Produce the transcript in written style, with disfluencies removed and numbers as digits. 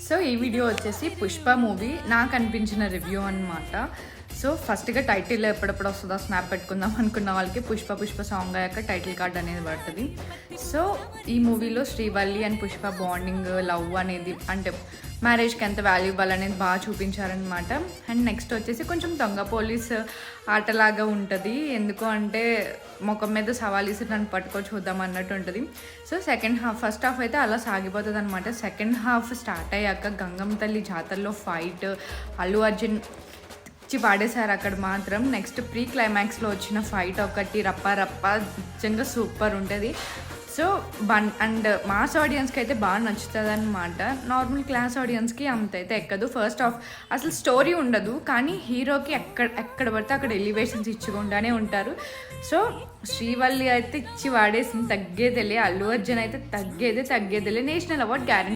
So ఈ video వచ్చేసి Pushpa movie నాకు అనిపించిన రివ్యూ అనమాట. సో ఫస్ట్గా టైటిల్ ఎప్పుడెప్పుడు వస్తుందో స్నాప్ పెట్టుకుందాం అనుకున్న వాళ్ళకి పుష్ప పుష్ప సాంగ్ అయ్యాక టైటిల్ కార్డ్ అనేది పడుతుంది. సో ఈ మూవీలో Srivalli and Pushpa bonding, love అనేది అంటే మ్యారేజ్కి ఎంత వాల్యూబుల్ అనేది బాగా చూపించారనమాట. అండ్ నెక్స్ట్ వచ్చేసి కొంచెం దొంగ పోలీస్ ఆటలాగా ఉంటుంది. ఎందుకు అంటే ముఖం మీద సవాలీసి నన్ను పట్టుకొని చూద్దాం అన్నట్టు ఉంటుంది. సో ఫస్ట్ హాఫ్ అయితే అలా సాగిపోతుంది అనమాట. సెకండ్ హాఫ్ స్టార్ట్ అయ్యాక గంగమ్మ తల్లి జాతరలో ఫైట్, అల్లు అర్జున్ ఇచ్చి పాడేశారు అక్కడ మాత్రం. నెక్స్ట్ ప్రీ క్లైమాక్స్లో వచ్చిన ఫైట్ ఒకటి రప్ప రప్ప నిజంగా సూపర్ ఉంటుంది. సో అండ్ మాస్ ఆడియన్స్కి అయితే బాగా నచ్చుతుంది అనమాట. నార్మల్ క్లాస్ ఆడియన్స్కి అంత అయితే ఎక్కదు. ఫస్ట్ హాఫ్ అసలు స్టోరీ ఉండదు, కానీ హీరోకి ఎక్కడ పడితే అక్కడ ఎలివేషన్స్ ఇచ్చుకుంటానే ఉంటారు. సో శ్రీవల్లి అయితే ఇచ్చి వాడేసింది, తగ్గేదిలే. అల్లు అర్జున్ అయితే తగ్గేదే నేషనల్ అవార్డ్ గ్యారెంటీ.